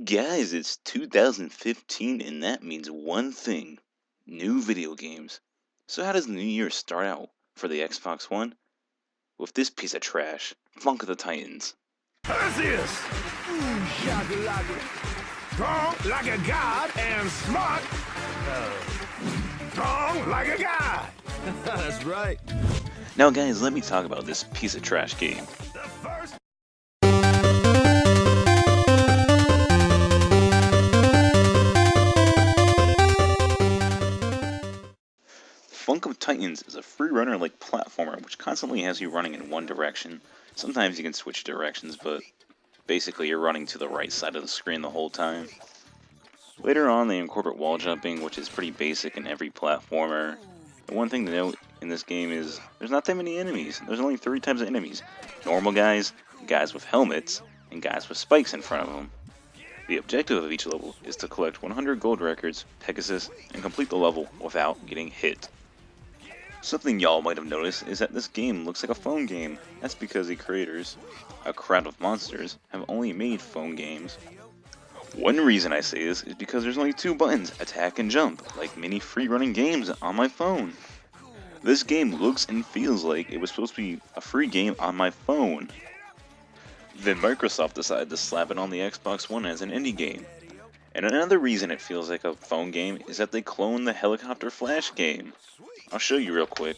Guys, it's 2015 and that means one thing. New video games. So how does the new year start out for the Xbox One? With this piece of trash, Funk of the Titans. Perseus! Strong like a god and smart. Strong like a god. That's right. Now guys, let me talk about this piece of trash game. The first Funk of Titans is a free runner like platformer which constantly has you running in one direction. Sometimes you can switch directions, but basically you're running to the right side of the screen the whole time. Later on, they incorporate wall jumping, which is pretty basic in every platformer. And one thing to note in this game is there's not that many enemies. There's only 3 types of enemies. Normal guys, guys with helmets, and guys with spikes in front of them. The objective of each level is to collect 100 gold records, Pegasus, and complete the level without getting hit. Something y'all might have noticed is that this game looks like a phone game. That's because the creators, a crowd of monsters, have only made phone games. One reason I say this is because there's only 2 buttons, attack and jump, like many free-running games on my phone. This game looks and feels like it was supposed to be a free game on my phone. Then Microsoft decided to slap it on the Xbox One as an indie game. And another reason it feels like a phone game is that they cloned the Helicopter Flash game. I'll show you real quick.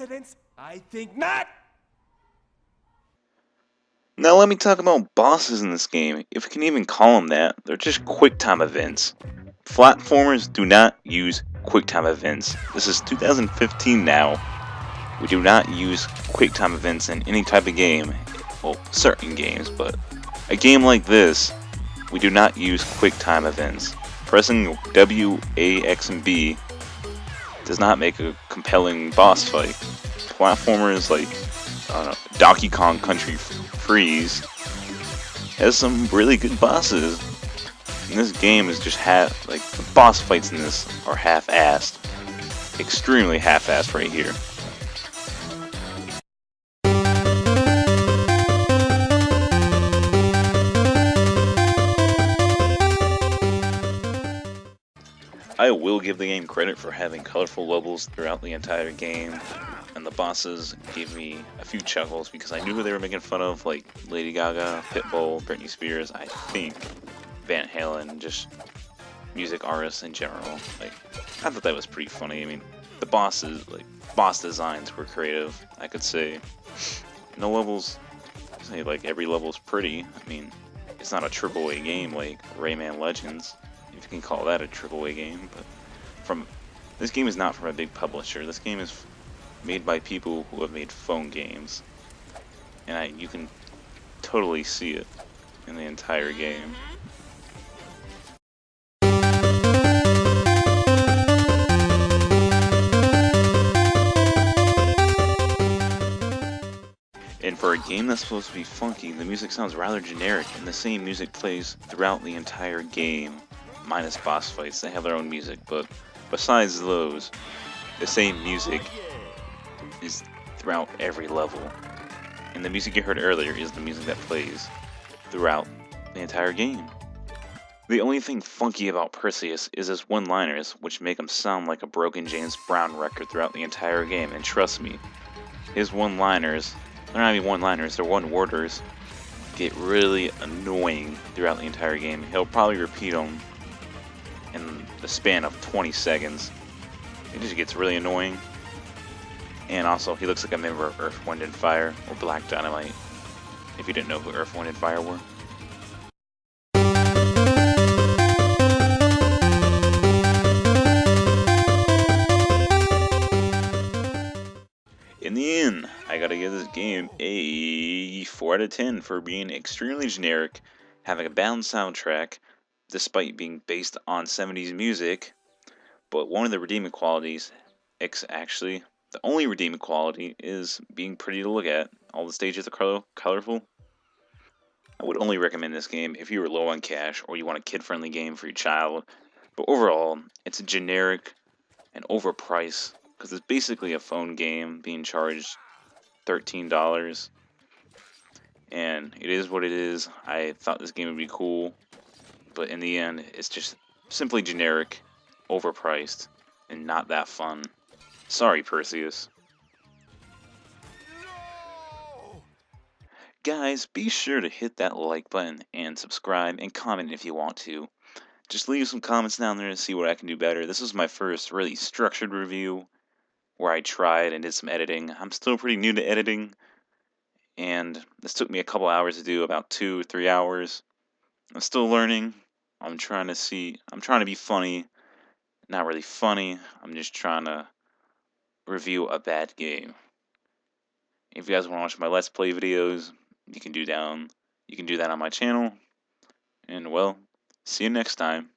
coincidence? I think not. Now let me talk about bosses in this game. If you can even call them that, they're just QuickTime events. Platformers do not use QuickTime events. This is 2015 now. We do not use QuickTime events in any type of game. Well, certain games, but a game like this, we do not use QuickTime events. Pressing W, A, X, and B does not make a compelling boss fight. Platformers like Donkey Kong Country Freeze has some really good bosses. And this game is just the boss fights in this are half-assed. Extremely half-assed right here. I will give the game credit for having colorful levels throughout the entire game, and the bosses gave me a few chuckles because I knew who they were making fun of, like Lady Gaga, Pitbull, Britney Spears, I think Van Halen, just music artists in general. Like, I thought that was pretty funny. I mean, the boss designs were creative, I could say. And the levels, like every level's pretty. I mean, it's not a AAA game like Rayman Legends, if you can call that a AAA game, but this game is not from a big publisher. This game is made by people who have made phone games, and you can totally see it in the entire game. And for a game that's supposed to be funky, the music sounds rather generic, and the same music plays throughout the entire game. Minus boss fights, they have their own music, but besides those, the same music is throughout every level. And the music you heard earlier is the music that plays throughout the entire game. The only thing funky about Perseus is his one-liners, which make him sound like a broken James Brown record throughout the entire game, and trust me, his one-liners, they're not even one-liners, they're one-worders, get really annoying throughout the entire game. He'll probably repeat them in the span of 20 seconds. It just gets really annoying. And also, he looks like a member of Earth, Wind, and Fire, or Black Dynamite, if you didn't know who Earth, Wind, and Fire were. In the end, I gotta give this game a 4 out of 10 for being extremely generic, having a balanced soundtrack, despite being based on 70s music. But one of the redeeming qualities, actually, the only redeeming quality, is being pretty to look at. All the stages are colorful. I would only recommend this game if you were low on cash or you want a kid-friendly game for your child. But overall, it's a generic and overpriced, because it's basically a phone game being charged $13, and it is what it is. I thought this game would be cool, but in the end, it's just simply generic, overpriced, and not that fun. Sorry, Perseus. Guys, be sure to hit that like button and subscribe and comment if you want to. Just leave some comments down there to see what I can do better. This is my first really structured review where I tried and did some editing. I'm still pretty new to editing, and this took me a couple hours to do, about 2 or 3 hours. I'm still learning. I'm trying to be funny. Not really funny. I'm just trying to review a bad game. If you guys want to watch my Let's Play videos, you can do that on my channel. And well, see you next time.